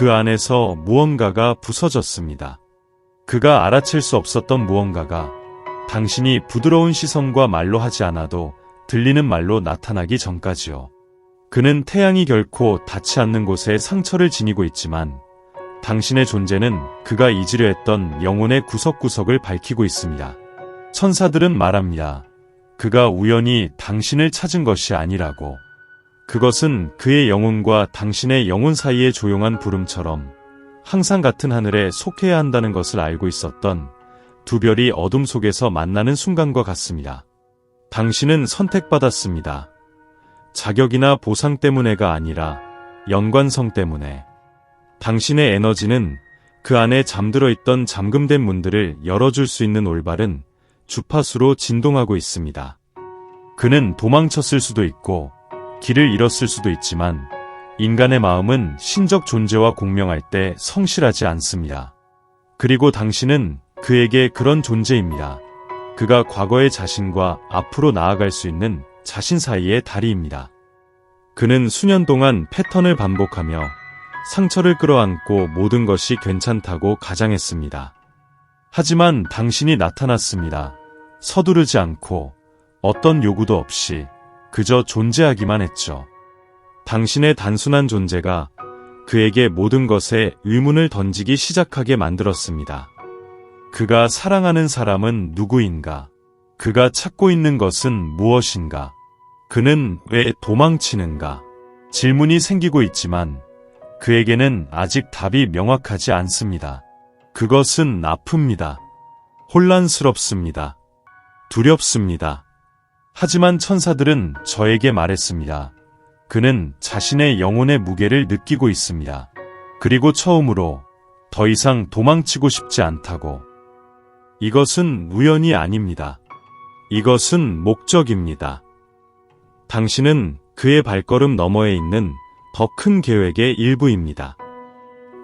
그 안에서 무언가가 부서졌습니다. 그가 알아챌 수 없었던 무언가가 당신이 부드러운 시선과 말로 하지 않아도 들리는 말로 나타나기 전까지요. 그는 태양이 결코 닿지 않는 곳에 상처를 지니고 있지만 당신의 존재는 그가 잊으려 했던 영혼의 구석구석을 밝히고 있습니다. 천사들은 말합니다. 그가 우연히 당신을 찾은 것이 아니라고. 그것은 그의 영혼과 당신의 영혼 사이의 조용한 부름처럼 항상 같은 하늘에 속해야 한다는 것을 알고 있었던 두 별이 어둠 속에서 만나는 순간과 같습니다. 당신은 선택받았습니다. 자격이나 보상 때문에가 아니라 연관성 때문에. 당신의 에너지는 그 안에 잠들어 있던 잠금된 문들을 열어줄 수 있는 올바른 주파수로 진동하고 있습니다. 그는 도망쳤을 수도 있고 길을 잃었을 수도 있지만 인간의 마음은 신적 존재와 공명할 때 성실하지 않습니다. 그리고 당신은 그에게 그런 존재입니다. 그가 과거의 자신과 앞으로 나아갈 수 있는 자신 사이의 다리입니다. 그는 수년 동안 패턴을 반복하며 상처를 끌어안고 모든 것이 괜찮다고 가장했습니다. 하지만 당신이 나타났습니다. 서두르지 않고 어떤 요구도 없이 그저 존재하기만 했죠. 당신의 단순한 존재가 그에게 모든 것에 의문을 던지기 시작하게 만들었습니다. 그가 사랑하는 사람은 누구인가? 그가 찾고 있는 것은 무엇인가? 그는 왜 도망치는가? 질문이 생기고 있지만 그에게는 아직 답이 명확하지 않습니다. 그것은 아픕니다. 혼란스럽습니다. 두렵습니다. 하지만 천사들은 저에게 말했습니다. 그는 자신의 영혼의 무게를 느끼고 있습니다. 그리고 처음으로 더 이상 도망치고 싶지 않다고. 이것은 우연이 아닙니다. 이것은 목적입니다. 당신은 그의 발걸음 너머에 있는 더 큰 계획의 일부입니다.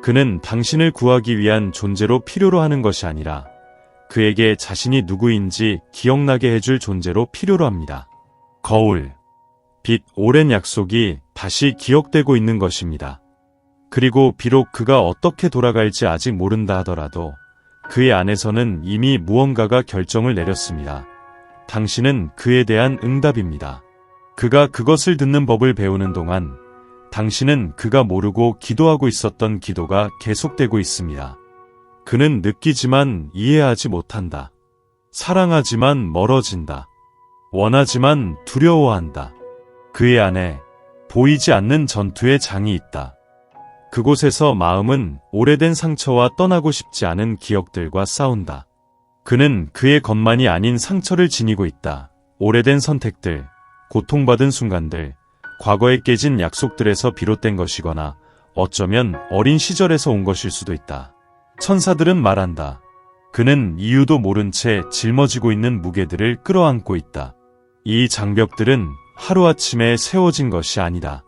그는 당신을 구하기 위한 존재로 필요로 하는 것이 아니라 그에게 자신이 누구인지 기억나게 해줄 존재로 필요로 합니다. 거울, 빛, 오랜 약속이 다시 기억되고 있는 것입니다. 그리고 비록 그가 어떻게 돌아갈지 아직 모른다 하더라도 그의 안에서는 이미 무언가가 결정을 내렸습니다. 당신은 그에 대한 응답입니다. 그가 그것을 듣는 법을 배우는 동안 당신은 그가 모르고 기도하고 있었던 기도가 계속되고 있습니다. 그는 느끼지만 이해하지 못한다. 사랑하지만 멀어진다. 원하지만 두려워한다. 그의 안에 보이지 않는 전투의 장이 있다. 그곳에서 마음은 오래된 상처와 떠나고 싶지 않은 기억들과 싸운다. 그는 그의 것만이 아닌 상처를 지니고 있다. 오래된 선택들, 고통받은 순간들, 과거에 깨진 약속들에서 비롯된 것이거나 어쩌면 어린 시절에서 온 것일 수도 있다. 천사들은 말한다. 그는 이유도 모른 채 짊어지고 있는 무게들을 끌어안고 있다. 이 장벽들은 하루아침에 세워진 것이 아니다.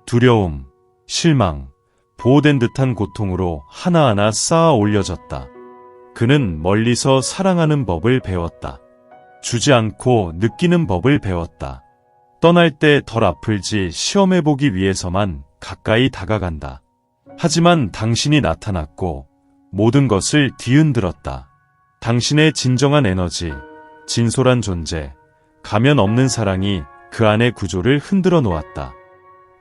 두려움, 실망, 보호된 듯한 고통으로 하나하나 쌓아 올려졌다. 그는 멀리서 사랑하는 법을 배웠다. 주지 않고 느끼는 법을 배웠다. 떠날 때 덜 아플지 시험해보기 위해서만 가까이 다가간다. 하지만 당신이 나타났고 모든 것을 뒤흔들었다. 당신의 진정한 에너지, 진솔한 존재, 가면 없는 사랑이 그 안의 구조를 흔들어 놓았다.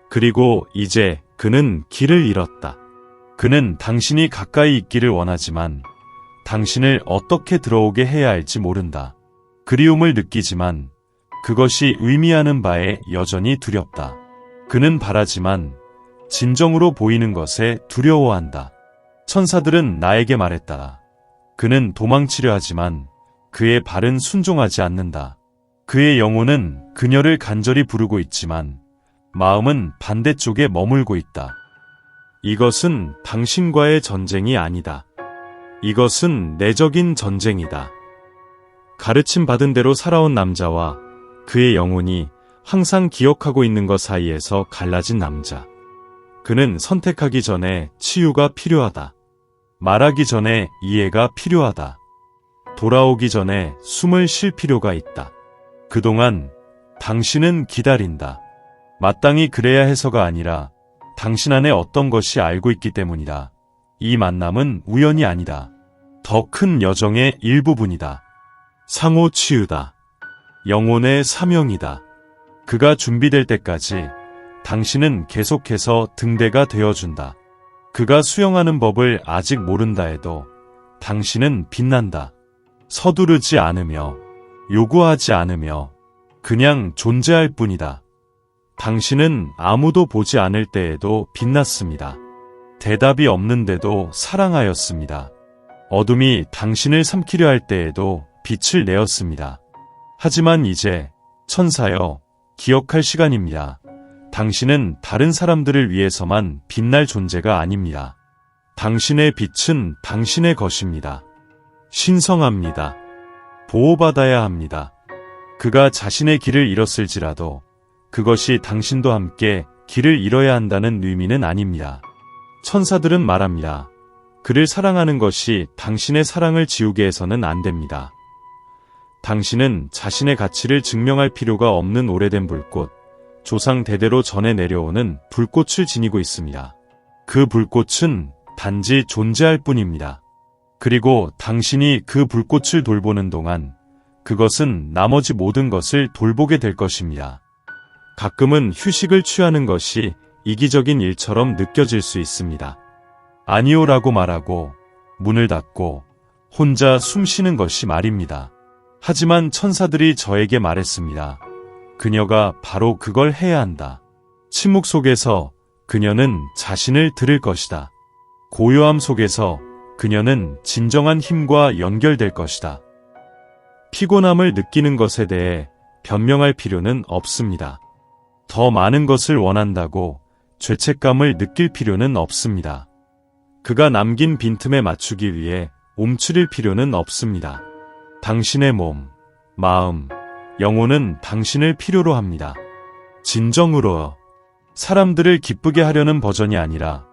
그리고 이제 그는 길을 잃었다. 그는 당신이 가까이 있기를 원하지만 당신을 어떻게 들어오게 해야 할지 모른다. 그리움을 느끼지만 그것이 의미하는 바에 여전히 두렵다. 그는 바라지만 진정으로 보이는 것에 두려워한다. 천사들은 나에게 말했다. 그는 도망치려 하지만 그의 발은 순종하지 않는다. 그의 영혼은 그녀를 간절히 부르고 있지만 마음은 반대쪽에 머물고 있다. 이것은 당신과의 전쟁이 아니다. 이것은 내적인 전쟁이다. 가르침 받은 대로 살아온 남자와 그의 영혼이 항상 기억하고 있는 것 사이에서 갈라진 남자. 그는 선택하기 전에 치유가 필요하다. 말하기 전에 이해가 필요하다. 돌아오기 전에 숨을 쉴 필요가 있다. 그동안 당신은 기다린다. 마땅히 그래야 해서가 아니라 당신 안에 어떤 것이 알고 있기 때문이다. 이 만남은 우연이 아니다. 더 큰 여정의 일부분이다. 상호 치유다. 영혼의 사명이다. 그가 준비될 때까지 당신은 계속해서 등대가 되어준다. 그가 수영하는 법을 아직 모른다 해도 당신은 빛난다. 서두르지 않으며 요구하지 않으며 그냥 존재할 뿐이다. 당신은 아무도 보지 않을 때에도 빛났습니다. 대답이 없는데도 사랑하였습니다. 어둠이 당신을 삼키려 할 때에도 빛을 내었습니다. 하지만 이제 천사여, 기억할 시간입니다. 당신은 다른 사람들을 위해서만 빛날 존재가 아닙니다. 당신의 빛은 당신의 것입니다. 신성합니다. 보호받아야 합니다. 그가 자신의 길을 잃었을지라도 그것이 당신도 함께 길을 잃어야 한다는 의미는 아닙니다. 천사들은 말합니다. 그를 사랑하는 것이 당신의 사랑을 지우게 해서는 안 됩니다. 당신은 자신의 가치를 증명할 필요가 없는 오래된 불꽃, 조상 대대로 전해 내려오는 불꽃을 지니고 있습니다. 그 불꽃은 단지 존재할 뿐입니다. 그리고 당신이 그 불꽃을 돌보는 동안 그것은 나머지 모든 것을 돌보게 될 것입니다. 가끔은 휴식을 취하는 것이 이기적인 일처럼 느껴질 수 있습니다. 아니오라고 말하고 문을 닫고 혼자 숨 쉬는 것이 말입니다. 하지만 천사들이 저에게 말했습니다. 그녀가 바로 그걸 해야 한다. 침묵 속에서 그녀는 자신을 들을 것이다. 고요함 속에서 그녀는 진정한 힘과 연결될 것이다. 피곤함을 느끼는 것에 대해 변명할 필요는 없습니다. 더 많은 것을 원한다고 죄책감을 느낄 필요는 없습니다. 그가 남긴 빈틈에 맞추기 위해 움츠릴 필요는 없습니다. 당신의 몸, 마음, 영혼은 당신을 필요로 합니다. 진정으로요. 사람들을 기쁘게 하려는 버전이 아니라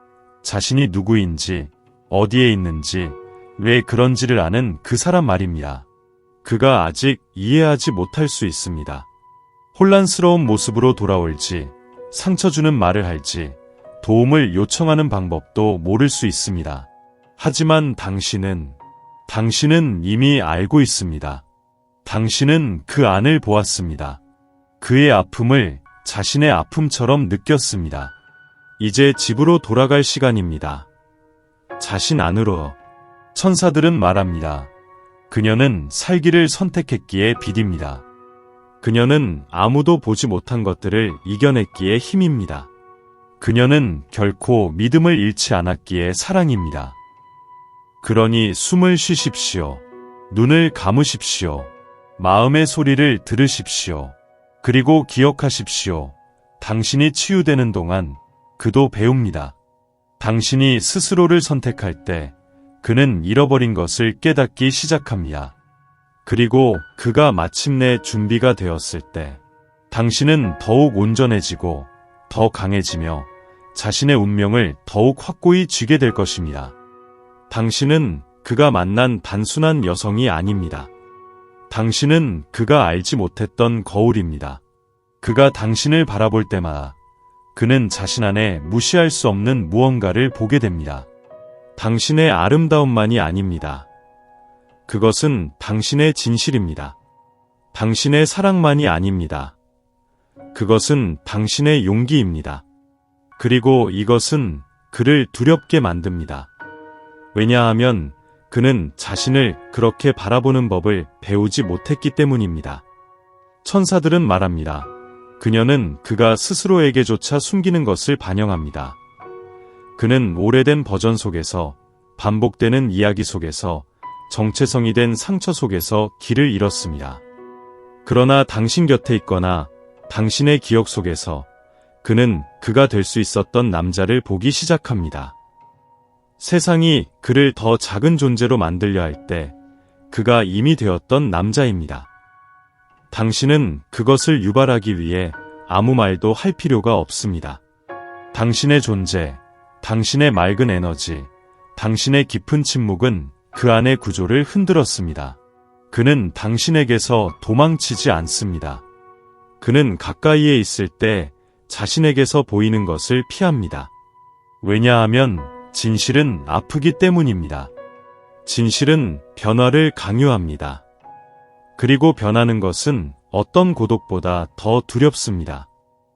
자신이 누구인지, 어디에 있는지, 왜 그런지를 아는 그 사람 말입니다. 그가 아직 이해하지 못할 수 있습니다. 혼란스러운 모습으로 돌아올지, 상처 주는 말을 할지, 도움을 요청하는 방법도 모를 수 있습니다. 하지만 당신은 이미 알고 있습니다. 당신은 그 안을 보았습니다. 그의 아픔을 자신의 아픔처럼 느꼈습니다. 이제 집으로 돌아갈 시간입니다. 자신 안으로. 천사들은 말합니다. 그녀는 살기를 선택했기에 빛입니다. 그녀는 아무도 보지 못한 것들을 이겨냈기에 힘입니다. 그녀는 결코 믿음을 잃지 않았기에 사랑입니다. 그러니 숨을 쉬십시오. 눈을 감으십시오. 마음의 소리를 들으십시오. 그리고 기억하십시오. 당신이 치유되는 동안 그도 배웁니다. 당신이 스스로를 선택할 때 그는 잃어버린 것을 깨닫기 시작합니다. 그리고 그가 마침내 준비가 되었을 때 당신은 더욱 온전해지고 더 강해지며 자신의 운명을 더욱 확고히 쥐게 될 것입니다. 당신은 그가 만난 단순한 여성이 아닙니다. 당신은 그가 알지 못했던 거울입니다. 그가 당신을 바라볼 때마다 그는 자신 안에 무시할 수 없는 무언가를 보게 됩니다. 당신의 아름다움만이 아닙니다. 그것은 당신의 진실입니다. 당신의 사랑만이 아닙니다. 그것은 당신의 용기입니다. 그리고 이것은 그를 두렵게 만듭니다. 왜냐하면 그는 자신을 그렇게 바라보는 법을 배우지 못했기 때문입니다. 천사들은 말합니다. 그녀는 그가 스스로에게조차 숨기는 것을 반영합니다. 그는 오래된 버전 속에서, 반복되는 이야기 속에서, 정체성이 된 상처 속에서 길을 잃었습니다. 그러나 당신 곁에 있거나 당신의 기억 속에서 그는 그가 될 수 있었던 남자를 보기 시작합니다. 세상이 그를 더 작은 존재로 만들려 할 때 그가 이미 되었던 남자입니다. 당신은 그것을 유발하기 위해 아무 말도 할 필요가 없습니다. 당신의 존재, 당신의 맑은 에너지, 당신의 깊은 침묵은 그 안의 구조를 흔들었습니다. 그는 당신에게서 도망치지 않습니다. 그는 가까이에 있을 때 자신에게서 보이는 것을 피합니다. 왜냐하면 진실은 아프기 때문입니다. 진실은 변화를 강요합니다. 그리고 변하는 것은 어떤 고독보다 더 두렵습니다.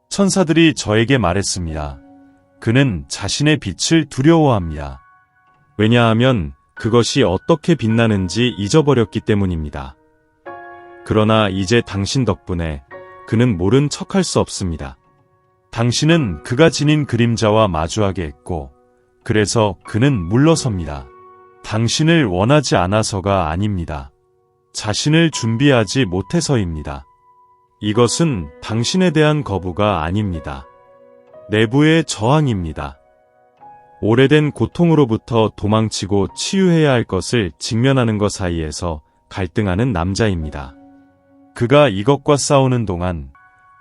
천사들이 저에게 말했습니다. 그는 자신의 빛을 두려워합니다. 왜냐하면 그것이 어떻게 빛나는지 잊어버렸기 때문입니다. 그러나 이제 당신 덕분에 그는 모른 척할 수 없습니다. 당신은 그가 지닌 그림자와 마주하게 했고, 그래서 그는 물러섭니다. 당신을 원하지 않아서가 아닙니다. 자신을 준비하지 못해서입니다. 이것은 당신에 대한 거부가 아닙니다. 내부의 저항입니다. 오래된 고통으로부터 도망치고 치유해야 할 것을 직면하는 것 사이에서 갈등하는 남자입니다. 그가 이것과 싸우는 동안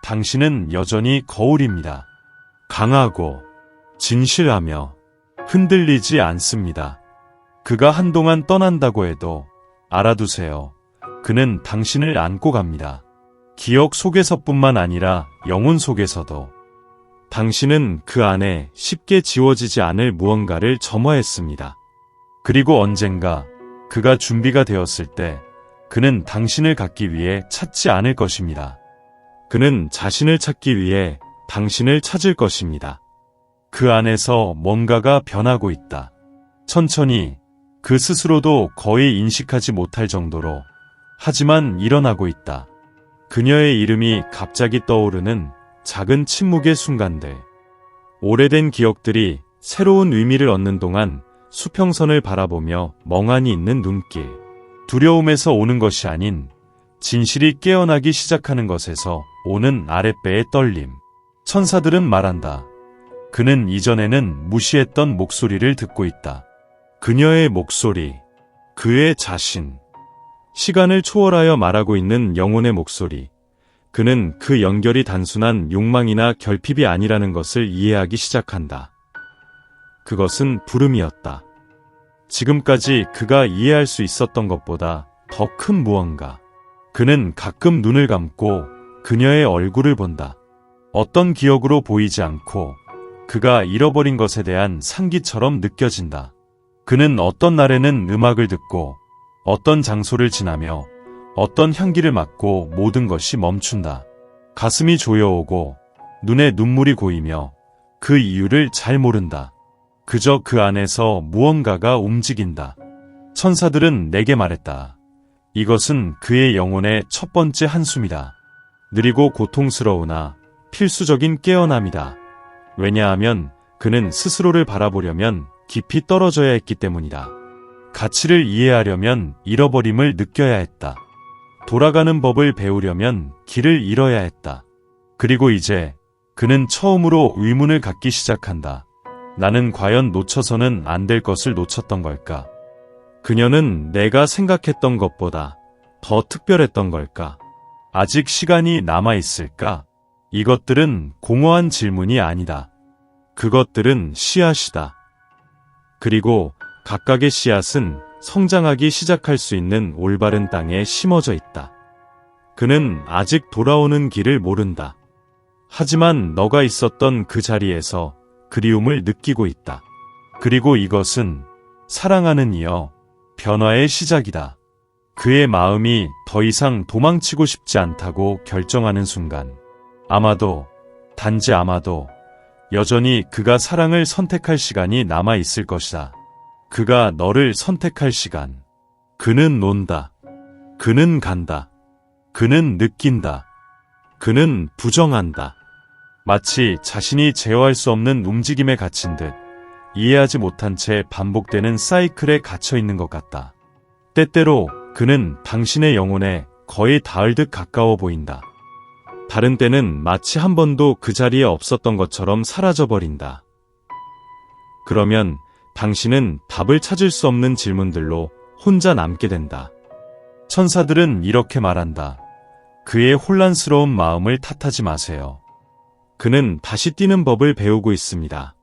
당신은 여전히 거울입니다. 강하고 진실하며 흔들리지 않습니다. 그가 한동안 떠난다고 해도 알아두세요. 그는 당신을 안고 갑니다. 기억 속에서뿐만 아니라 영혼 속에서도. 당신은 그 안에 쉽게 지워지지 않을 무언가를 점화했습니다. 그리고 언젠가 그가 준비가 되었을 때 그는 당신을 갖기 위해 찾지 않을 것입니다. 그는 자신을 찾기 위해 당신을 찾을 것입니다. 그 안에서 뭔가가 변하고 있다. 천천히 그 스스로도 거의 인식하지 못할 정도로 하지만 일어나고 있다. 그녀의 이름이 갑자기 떠오르는 작은 침묵의 순간들. 오래된 기억들이 새로운 의미를 얻는 동안 수평선을 바라보며 멍하니 있는 눈길. 두려움에서 오는 것이 아닌 진실이 깨어나기 시작하는 것에서 오는 아랫배의 떨림. 천사들은 말한다. 그는 이전에는 무시했던 목소리를 듣고 있다. 그녀의 목소리, 그의 자신. 시간을 초월하여 말하고 있는 영혼의 목소리. 그는 그 연결이 단순한 욕망이나 결핍이 아니라는 것을 이해하기 시작한다. 그것은 부름이었다. 지금까지 그가 이해할 수 있었던 것보다 더 큰 무언가. 그는 가끔 눈을 감고 그녀의 얼굴을 본다. 어떤 기억으로 보이지 않고 그가 잃어버린 것에 대한 상기처럼 느껴진다. 그는 어떤 날에는 음악을 듣고 어떤 장소를 지나며 어떤 향기를 맡고 모든 것이 멈춘다. 가슴이 조여오고 눈에 눈물이 고이며 그 이유를 잘 모른다. 그저 그 안에서 무언가가 움직인다. 천사들은 내게 말했다. 이것은 그의 영혼의 첫 번째 한숨이다. 느리고 고통스러우나 필수적인 깨어남이다. 왜냐하면 그는 스스로를 바라보려면 깊이 떨어져야 했기 때문이다. 가치를 이해하려면 잃어버림을 느껴야 했다. 돌아가는 법을 배우려면 길을 잃어야 했다. 그리고 이제 그는 처음으로 의문을 갖기 시작한다. 나는 과연 놓쳐서는 안 될 것을 놓쳤던 걸까? 그녀는 내가 생각했던 것보다 더 특별했던 걸까? 아직 시간이 남아있을까? 이것들은 공허한 질문이 아니다. 그것들은 씨앗이다. 그리고 각각의 씨앗은 성장하기 시작할 수 있는 올바른 땅에 심어져 있다. 그는 아직 돌아오는 길을 모른다. 하지만 너가 있었던 그 자리에서 그리움을 느끼고 있다. 그리고 이것은 사랑하는 이여, 변화의 시작이다. 그의 마음이 더 이상 도망치고 싶지 않다고 결정하는 순간, 아마도, 단지 아마도, 여전히 그가 사랑을 선택할 시간이 남아 있을 것이다. 그가 너를 선택할 시간. 그는 논다. 그는 간다. 그는 느낀다. 그는 부정한다. 마치 자신이 제어할 수 없는 움직임에 갇힌 듯 이해하지 못한 채 반복되는 사이클에 갇혀 있는 것 같다. 때때로 그는 당신의 영혼에 거의 닿을 듯 가까워 보인다. 다른 때는 마치 한 번도 그 자리에 없었던 것처럼 사라져버린다. 그러면 당신은 답을 찾을 수 없는 질문들로 혼자 남게 된다. 천사들은 이렇게 말한다. 그의 혼란스러운 마음을 탓하지 마세요. 그는 다시 뛰는 법을 배우고 있습니다.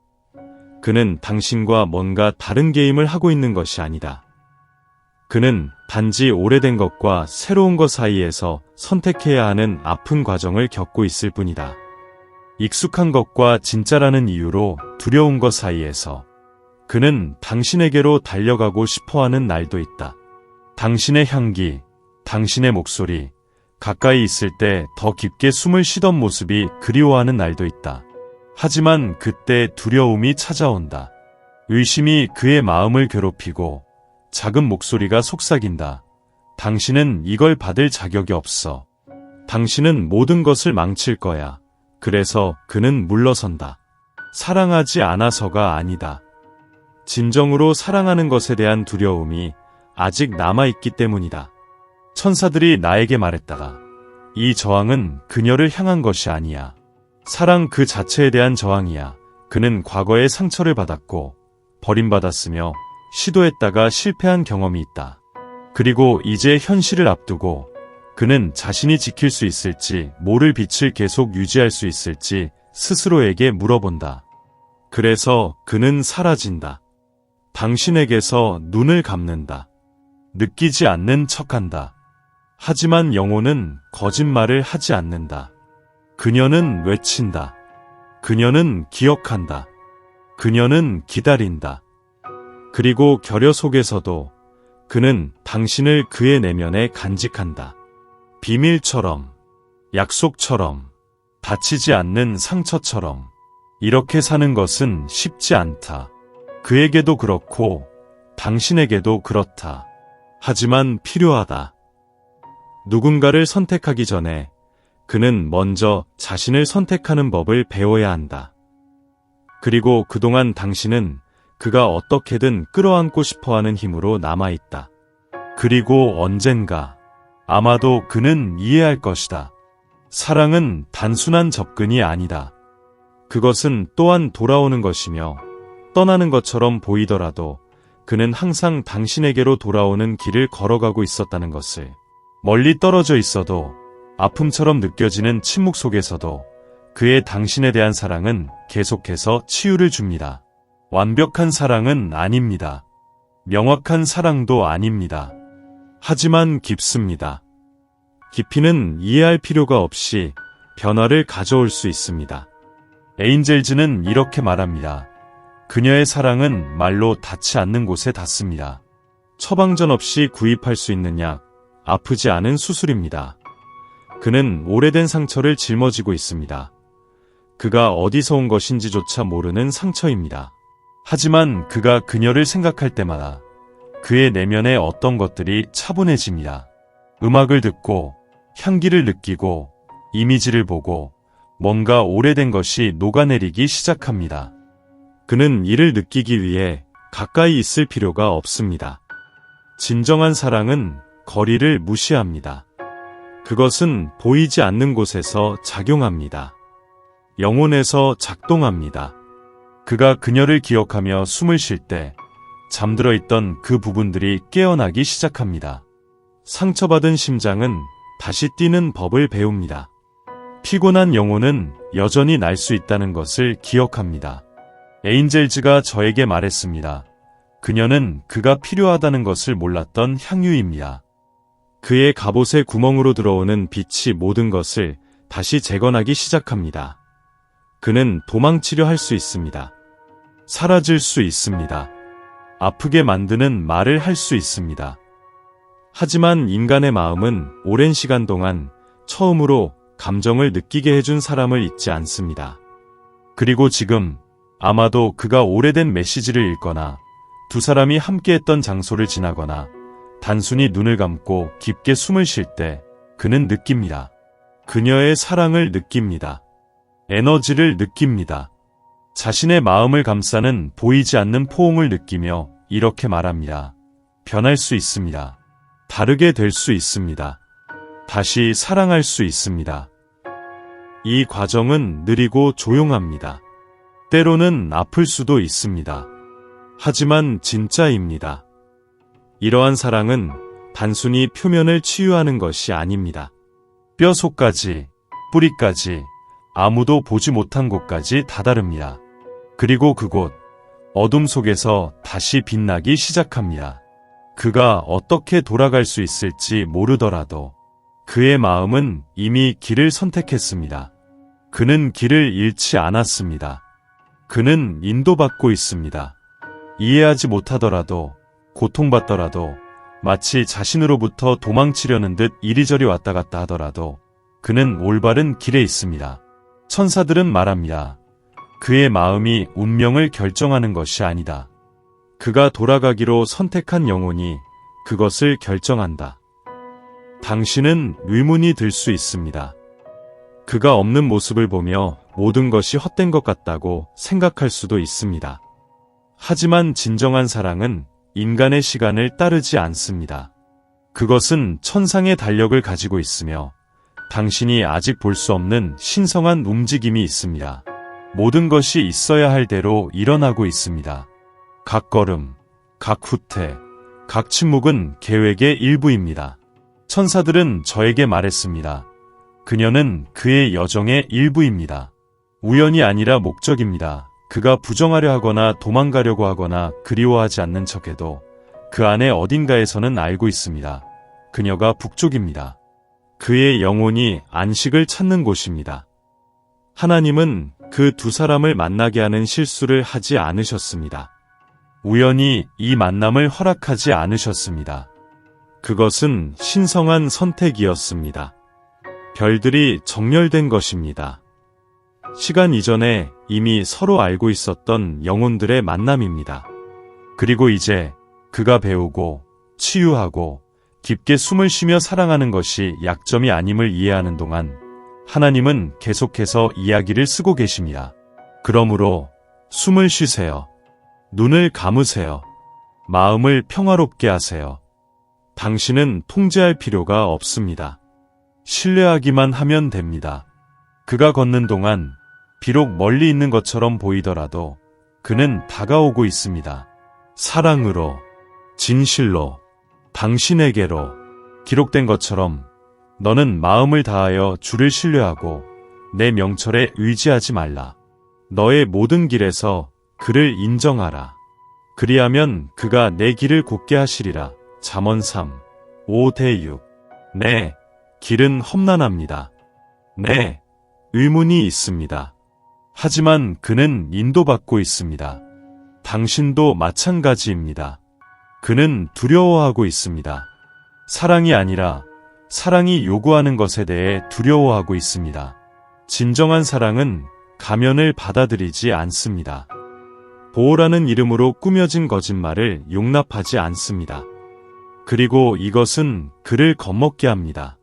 그는 당신과 뭔가 다른 게임을 하고 있는 것이 아니다. 그는 단지 오래된 것과 새로운 것 사이에서 선택해야 하는 아픈 과정을 겪고 있을 뿐이다. 익숙한 것과 진짜라는 이유로 두려운 것 사이에서 그는 당신에게로 달려가고 싶어하는 날도 있다. 당신의 향기, 당신의 목소리, 가까이 있을 때 더 깊게 숨을 쉬던 모습이 그리워하는 날도 있다. 하지만 그때 두려움이 찾아온다. 의심이 그의 마음을 괴롭히고 작은 목소리가 속삭인다. 당신은 이걸 받을 자격이 없어. 당신은 모든 것을 망칠 거야. 그래서 그는 물러선다. 사랑하지 않아서가 아니다. 진정으로 사랑하는 것에 대한 두려움이 아직 남아있기 때문이다. 천사들이 나에게 말했다가 이 저항은 그녀를 향한 것이 아니야. 사랑 그 자체에 대한 저항이야. 그는 과거에 상처를 받았고 버림받았으며 시도했다가 실패한 경험이 있다. 그리고 이제 현실을 앞두고 그는 자신이 지킬 수 있을지, 모를 빛을 계속 유지할 수 있을지 스스로에게 물어본다. 그래서 그는 사라진다. 당신에게서 눈을 감는다. 느끼지 않는 척한다. 하지만 영혼은 거짓말을 하지 않는다. 그녀는 외친다. 그녀는 기억한다. 그녀는 기다린다. 그리고 결여 속에서도 그는 당신을 그의 내면에 간직한다. 비밀처럼, 약속처럼, 다치지 않는 상처처럼. 이렇게 사는 것은 쉽지 않다. 그에게도 그렇고 당신에게도 그렇다. 하지만 필요하다. 누군가를 선택하기 전에 그는 먼저 자신을 선택하는 법을 배워야 한다. 그리고 그동안 당신은 그가 어떻게든 끌어안고 싶어하는 힘으로 남아있다. 그리고 언젠가 아마도 그는 이해할 것이다. 사랑은 단순한 접근이 아니다. 그것은 또한 돌아오는 것이며 떠나는 것처럼 보이더라도 그는 항상 당신에게로 돌아오는 길을 걸어가고 있었다는 것을, 멀리 떨어져 있어도 아픔처럼 느껴지는 침묵 속에서도 그의 당신에 대한 사랑은 계속해서 치유를 줍니다. 완벽한 사랑은 아닙니다. 명확한 사랑도 아닙니다. 하지만 깊습니다. 깊이는 이해할 필요가 없이 변화를 가져올 수 있습니다. 에인젤즈는 이렇게 말합니다. 그녀의 사랑은 말로 닿지 않는 곳에 닿습니다. 처방전 없이 구입할 수 있는 약, 아프지 않은 수술입니다. 그는 오래된 상처를 짊어지고 있습니다. 그가 어디서 온 것인지조차 모르는 상처입니다. 하지만 그가 그녀를 생각할 때마다 그의 내면의 어떤 것들이 차분해집니다. 음악을 듣고, 향기를 느끼고, 이미지를 보고 뭔가 오래된 것이 녹아내리기 시작합니다. 그는 이를 느끼기 위해 가까이 있을 필요가 없습니다. 진정한 사랑은 거리를 무시합니다. 그것은 보이지 않는 곳에서 작용합니다. 영혼에서 작동합니다. 그가 그녀를 기억하며 숨을 쉴 때 잠들어 있던 그 부분들이 깨어나기 시작합니다. 상처받은 심장은 다시 뛰는 법을 배웁니다. 피곤한 영혼은 여전히 날 수 있다는 것을 기억합니다. 에인젤즈가 저에게 말했습니다. 그녀는 그가 필요하다는 것을 몰랐던 향유입니다. 그의 갑옷의 구멍으로 들어오는 빛이 모든 것을 다시 재건하기 시작합니다. 그는 도망치려 할 수 있습니다. 사라질 수 있습니다. 아프게 만드는 말을 할 수 있습니다. 하지만 인간의 마음은 오랜 시간 동안 처음으로 감정을 느끼게 해준 사람을 잊지 않습니다. 그리고 지금 아마도 그가 오래된 메시지를 읽거나 두 사람이 함께했던 장소를 지나거나 단순히 눈을 감고 깊게 숨을 쉴 때 그는 느낍니다. 그녀의 사랑을 느낍니다. 에너지를 느낍니다. 자신의 마음을 감싸는 보이지 않는 포옹을 느끼며 이렇게 말합니다. 변할 수 있습니다. 다르게 될 수 있습니다. 다시 사랑할 수 있습니다. 이 과정은 느리고 조용합니다. 때로는 아플 수도 있습니다. 하지만 진짜입니다. 이러한 사랑은 단순히 표면을 치유하는 것이 아닙니다. 뼈 속까지, 뿌리까지, 아무도 보지 못한 곳까지 다다릅니다. 그리고 그곳, 어둠 속에서 다시 빛나기 시작합니다. 그가 어떻게 돌아갈 수 있을지 모르더라도 그의 마음은 이미 길을 선택했습니다. 그는 길을 잃지 않았습니다. 그는 인도받고 있습니다. 이해하지 못하더라도, 고통받더라도, 마치 자신으로부터 도망치려는 듯 이리저리 왔다 갔다 하더라도 그는 올바른 길에 있습니다. 천사들은 말합니다. 그의 마음이 운명을 결정하는 것이 아니다. 그가 돌아가기로 선택한 영혼이 그것을 결정한다. 당신은 의문이 들 수 있습니다. 그가 없는 모습을 보며 모든 것이 헛된 것 같다고 생각할 수도 있습니다. 하지만 진정한 사랑은 인간의 시간을 따르지 않습니다. 그것은 천상의 달력을 가지고 있으며 당신이 아직 볼 수 없는 신성한 움직임이 있습니다. 모든 것이 있어야 할 대로 일어나고 있습니다. 각 걸음, 각 후퇴, 각 침묵은 계획의 일부입니다. 천사들은 저에게 말했습니다. 그녀는 그의 여정의 일부입니다. 우연이 아니라 목적입니다. 그가 부정하려 하거나 도망가려고 하거나 그리워하지 않는 척해도 그 안에 어딘가에서는 알고 있습니다. 그녀가 북쪽입니다. 그의 영혼이 안식을 찾는 곳입니다. 하나님은 그 두 사람을 만나게 하는 실수를 하지 않으셨습니다. 우연히 이 만남을 허락하지 않으셨습니다. 그것은 신성한 선택이었습니다. 별들이 정렬된 것입니다. 시간 이전에 이미 서로 알고 있었던 영혼들의 만남입니다. 그리고 이제 그가 배우고 치유하고 깊게 숨을 쉬며 사랑하는 것이 약점이 아님을 이해하는 동안 하나님은 계속해서 이야기를 쓰고 계십니다. 그러므로 숨을 쉬세요. 눈을 감으세요. 마음을 평화롭게 하세요. 당신은 통제할 필요가 없습니다. 신뢰하기만 하면 됩니다. 그가 걷는 동안 비록 멀리 있는 것처럼 보이더라도 그는 다가오고 있습니다. 사랑으로, 진실로, 당신에게로 기록된 것처럼 너는 마음을 다하여 주를 신뢰하고 내 명철에 의지하지 말라. 너의 모든 길에서 그를 인정하라. 그리하면 그가 내 길을 곧게 하시리라. 잠언 3, 5-6. 네, 길은 험난합니다. 네, 의문이 있습니다. 하지만 그는 인도받고 있습니다. 당신도 마찬가지입니다. 그는 두려워하고 있습니다. 사랑이 아니라 사랑이 요구하는 것에 대해 두려워하고 있습니다. 진정한 사랑은 가면을 받아들이지 않습니다. 보호라는 이름으로 꾸며진 거짓말을 용납하지 않습니다. 그리고 이것은 그를 겁먹게 합니다.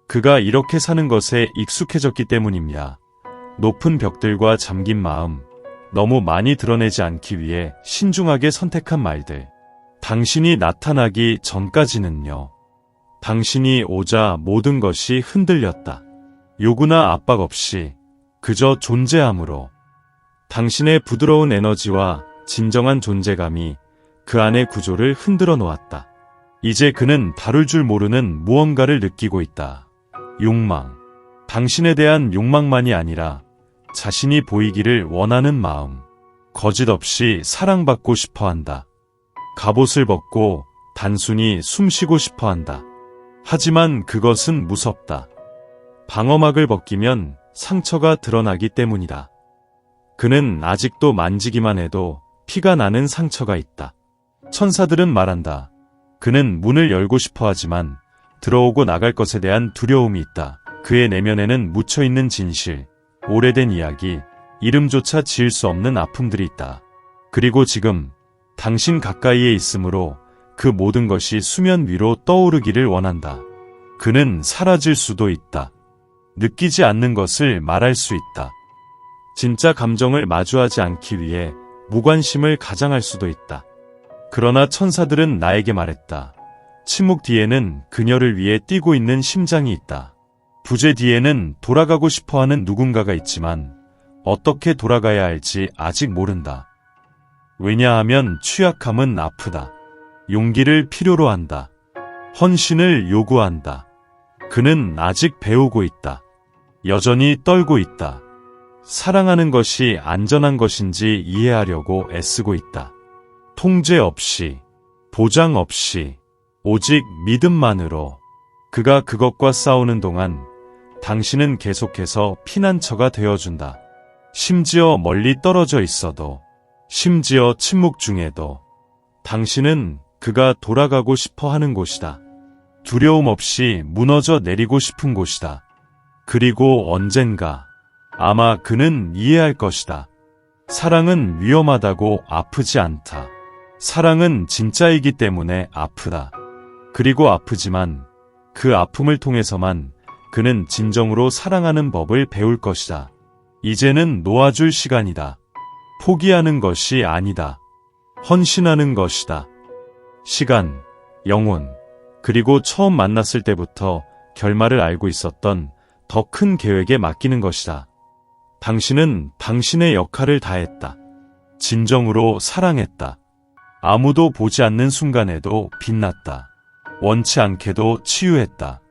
그가 이렇게 사는 것에 익숙해졌기 때문입니다. 높은 벽들과 잠긴 마음, 너무 많이 드러내지 않기 위해 신중하게 선택한 말들. 당신이 나타나기 전까지는요. 당신이 오자 모든 것이 흔들렸다. 요구나 압박 없이 그저 존재함으로 당신의 부드러운 에너지와 진정한 존재감이 그 안의 구조를 흔들어 놓았다. 이제 그는 다룰 줄 모르는 무언가를 느끼고 있다. 욕망. 당신에 대한 욕망만이 아니라 자신이 보이기를 원하는 마음. 거짓 없이 사랑받고 싶어 한다. 갑옷을 벗고 단순히 숨쉬고 싶어 한다. 하지만 그것은 무섭다. 방어막을 벗기면 상처가 드러나기 때문이다. 그는 아직도 만지기만 해도 피가 나는 상처가 있다. 천사들은 말한다. 그는 문을 열고 싶어 하지만 들어오고 나갈 것에 대한 두려움이 있다. 그의 내면에는 묻혀있는 진실, 오래된 이야기, 이름조차 지을 수 없는 아픔들이 있다. 그리고 지금 당신 가까이에 있으므로 그 모든 것이 수면 위로 떠오르기를 원한다. 그는 사라질 수도 있다. 느끼지 않는 것을 말할 수 있다. 진짜 감정을 마주하지 않기 위해 무관심을 가장할 수도 있다. 그러나 천사들은 나에게 말했다. 침묵 뒤에는 그녀를 위해 뛰고 있는 심장이 있다. 부재 뒤에는 돌아가고 싶어하는 누군가가 있지만 어떻게 돌아가야 할지 아직 모른다. 왜냐하면 취약함은 아프다. 용기를 필요로 한다. 헌신을 요구한다. 그는 아직 배우고 있다. 여전히 떨고 있다. 사랑하는 것이 안전한 것인지 이해하려고 애쓰고 있다. 통제 없이, 보장 없이, 오직 믿음만으로. 그가 그것과 싸우는 동안 당신은 계속해서 피난처가 되어준다. 심지어 멀리 떨어져 있어도, 심지어 침묵 중에도 당신은 그가 돌아가고 싶어 하는 곳이다. 두려움 없이 무너져 내리고 싶은 곳이다. 그리고 언젠가 아마 그는 이해할 것이다. 사랑은 위험하다고 아프지 않다. 사랑은 진짜이기 때문에 아프다. 그리고 아프지만 그 아픔을 통해서만 그는 진정으로 사랑하는 법을 배울 것이다. 이제는 놓아줄 시간이다. 포기하는 것이 아니다. 헌신하는 것이다. 시간, 영혼, 그리고 처음 만났을 때부터 결말을 알고 있었던 더 큰 계획에 맡기는 것이다. 당신은 당신의 역할을 다했다. 진정으로 사랑했다. 아무도 보지 않는 순간에도 빛났다. 원치 않게도 치유했다.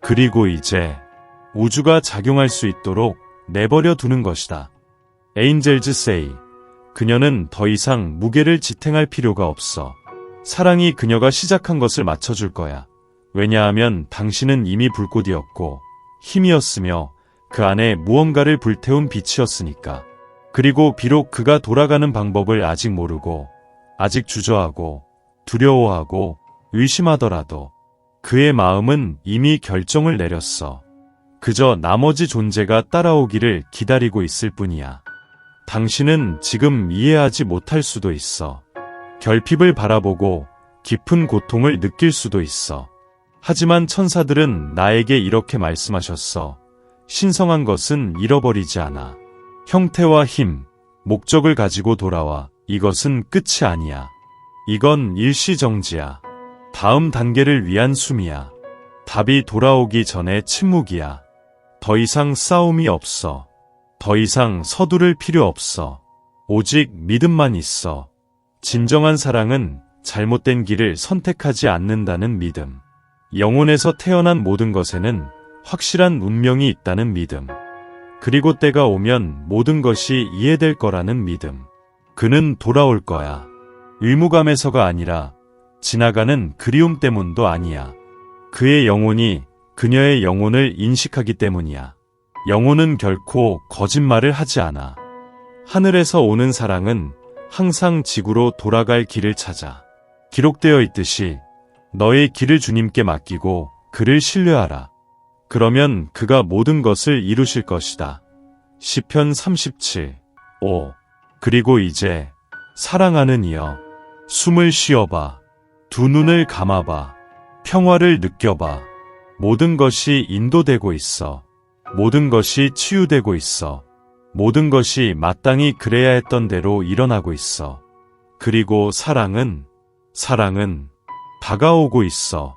그리고 이제 우주가 작용할 수 있도록 내버려 두는 것이다. 에인젤즈 세이. 그녀는 더 이상 무게를 지탱할 필요가 없어. 사랑이 그녀가 시작한 것을 맞춰줄 거야. 왜냐하면 당신은 이미 불꽃이었고 힘이었으며 그 안에 무언가를 불태운 빛이었으니까. 그리고 비록 그가 돌아가는 방법을 아직 모르고 아직 주저하고 두려워하고 의심하더라도 그의 마음은 이미 결정을 내렸어. 그저 나머지 존재가 따라오기를 기다리고 있을 뿐이야. 당신은 지금 이해하지 못할 수도 있어. 결핍을 바라보고 깊은 고통을 느낄 수도 있어. 하지만 천사들은 나에게 이렇게 말씀하셨어. 신성한 것은 잃어버리지 않아. 형태와 힘, 목적을 가지고 돌아와. 이것은 끝이 아니야. 이건 일시정지야. 다음 단계를 위한 숨이야. 답이 돌아오기 전에 침묵이야. 더 이상 싸움이 없어. 더 이상 서두를 필요 없어. 오직 믿음만 있어. 진정한 사랑은 잘못된 길을 선택하지 않는다는 믿음. 영혼에서 태어난 모든 것에는 확실한 운명이 있다는 믿음. 그리고 때가 오면 모든 것이 이해될 거라는 믿음. 그는 돌아올 거야. 의무감에서가 아니라 지나가는 그리움 때문도 아니야. 그의 영혼이 그녀의 영혼을 인식하기 때문이야. 영혼은 결코 거짓말을 하지 않아. 하늘에서 오는 사랑은 항상 지구로 돌아갈 길을 찾아. 기록되어 있듯이 너의 길을 주님께 맡기고 그를 신뢰하라. 그러면 그가 모든 것을 이루실 것이다. 시편 37, 5. 그리고 이제 사랑하는 이여, 숨을 쉬어봐. 두 눈을 감아봐. 평화를 느껴봐. 모든 것이 인도되고 있어. 모든 것이 치유되고 있어. 모든 것이 마땅히 그래야 했던 대로 일어나고 있어. 그리고 사랑은 다가오고 있어.